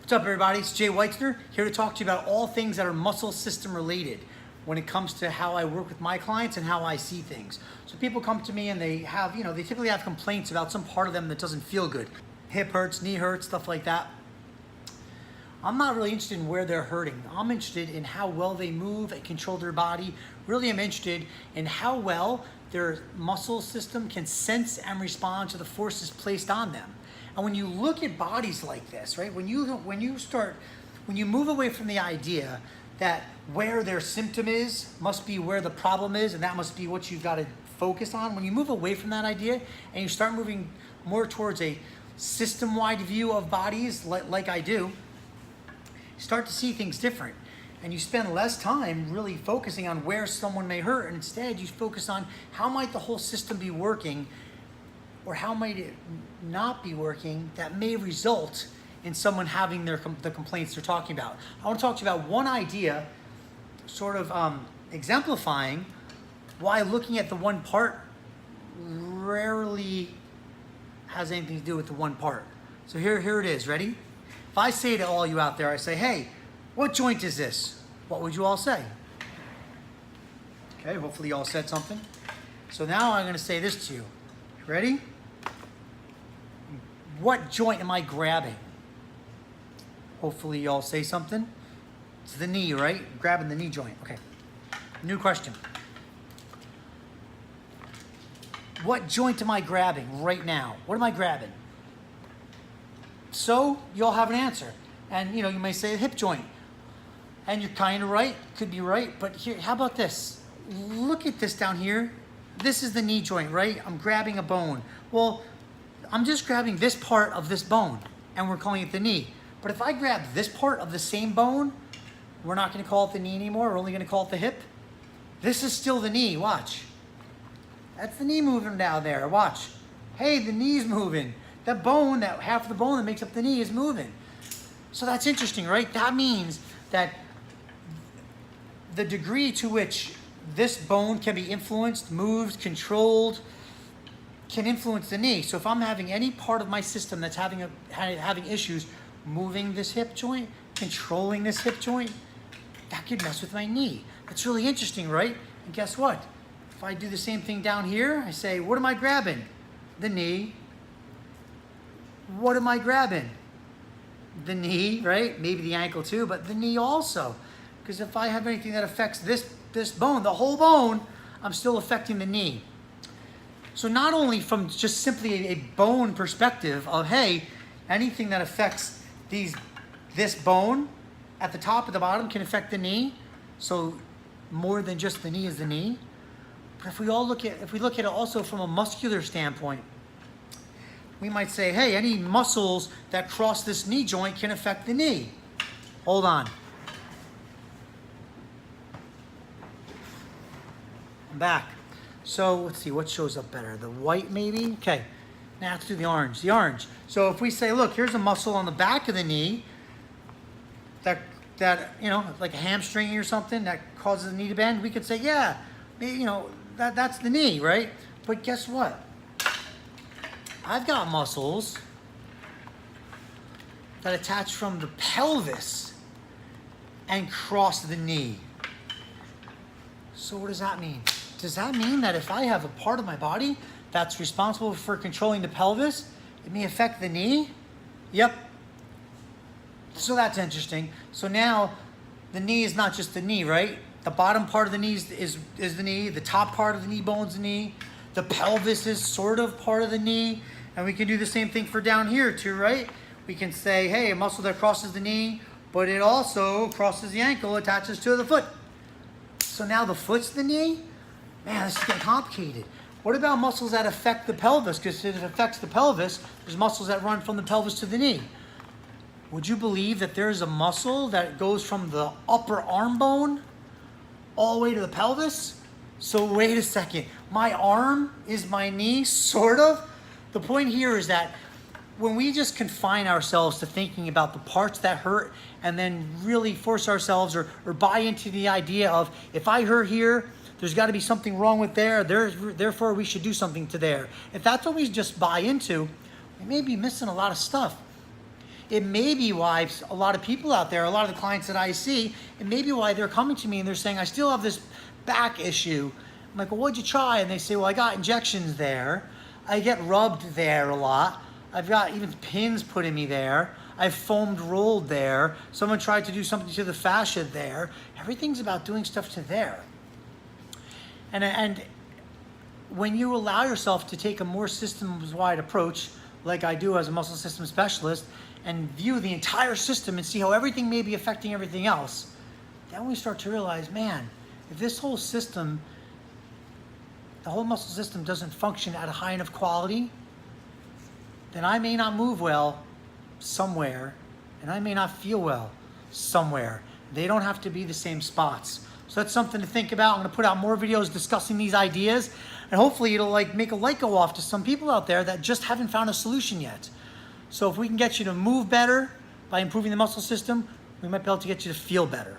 What's up, everybody? It's Jay Weitzner here to talk to you about all things that are muscle system related when it comes to how I work with my clients and how I see things. So people come to me and they have, they typically have complaints about some part of them that doesn't feel good. Hip hurts, knee hurts, stuff like that. I'm not really interested in where they're hurting. I'm interested in how well they move and control their body. Really, I'm interested in how well their muscle system can sense and respond to the forces placed on them. And when you look at bodies like this, right? When you move away from the idea that where their symptom is must be where the problem is, and that must be what you've got to focus on. When you move away from that idea and you start moving more towards a system-wide view of bodies, like I do, you start to see things different. And you spend less time really focusing on where someone may hurt, and instead you focus on how might the whole system be working, or how might it not be working that may result in someone having the complaints they're talking about. I want to talk to you about one idea, sort of exemplifying why looking at the one part rarely has anything to do with the one part. So here it is, ready? If I say to all you out there, I say, hey, what joint is this? What would you all say? Okay, hopefully you all said something. So now I'm gonna say this to you. Ready? What joint am I grabbing? Hopefully you all say something. It's the knee, right? Grabbing the knee joint. Okay. New question. What joint am I grabbing right now? What am I grabbing? So you all have an answer. And you may say a hip joint. And you're kind of right, could be right, but here, how about this? Look at this down here. This is the knee joint, right? I'm grabbing a bone. Well, I'm just grabbing this part of this bone, and we're calling it the knee. But if I grab this part of the same bone, we're not gonna call it the knee anymore, we're only gonna call it the hip. This is still the knee, watch. That's the knee moving down there, watch. Hey, the knee's moving. That bone, that half of the bone that makes up the knee is moving. So that's interesting, right? That means that the degree to which this bone can be influenced, moved, controlled, can influence the knee. So if I'm having any part of my system that's having issues moving this hip joint, controlling this hip joint, that could mess with my knee. That's really interesting, right? And guess what? If I do the same thing down here, I say, what am I grabbing? The knee. What am I grabbing? The knee, right? Maybe the ankle too, but the knee also. Because if I have anything that affects this bone, the whole bone, I'm still affecting the knee. So not only from just simply a bone perspective of, hey, anything that affects this bone at the top and the bottom can affect the knee. So more than just the knee is the knee. But if we look at it also from a muscular standpoint, we might say, hey, any muscles that cross this knee joint can affect the knee. Hold on. I'm back. So let's see, what shows up better? The white maybe? Okay, now let's do the orange. The orange. So if we say, look, here's a muscle on the back of the knee that like a hamstring or something that causes the knee to bend, we could say, yeah, that's the knee, right? But guess what? I've got muscles that attach from the pelvis and cross the knee. So what does that mean? Does that mean that if I have a part of my body that's responsible for controlling the pelvis, it may affect the knee? Yep. So that's interesting. So now the knee is not just the knee, right? The bottom part of the knee is the knee. The top part of the knee bone's the knee. The pelvis is sort of part of the knee. And we can do the same thing for down here too, right? We can say, hey, a muscle that crosses the knee, but it also crosses the ankle, attaches to the foot. So now the foot's the knee? Man, this is getting complicated. What about muscles that affect the pelvis? Because if it affects the pelvis, there's muscles that run from the pelvis to the knee. Would you believe that there's a muscle that goes from the upper arm bone all the way to the pelvis? So wait a second. My arm is my knee, sort of? The point here is that when we just confine ourselves to thinking about the parts that hurt and then really force ourselves or buy into the idea of, if I hurt here, there's got to be something wrong with there, therefore we should do something to there. If that's what we just buy into, we may be missing a lot of stuff. it may be why a lot of people out there, a lot of the clients that I see, it may be why they're coming to me and they're saying, I still have this back issue. I'm like, well, what'd you try? And they say, well, I got injections there. I get rubbed there a lot. I've got even pins put in me there. I've foamed rolled there. Someone tried to do something to the fascia there. Everything's about doing stuff to there. And when you allow yourself to take a more systems-wide approach, like I do as a muscle system specialist, and view the entire system and see how everything may be affecting everything else, then we start to realize, man, if this whole system, the whole muscle system doesn't function at a high enough quality, then I may not move well somewhere, and I may not feel well somewhere. They don't have to be the same spots. So that's something to think about. I'm going to put out more videos discussing these ideas, and hopefully it'll make a light go off to some people out there that just haven't found a solution yet. So if we can get you to move better by improving the muscle system, we might be able to get you to feel better.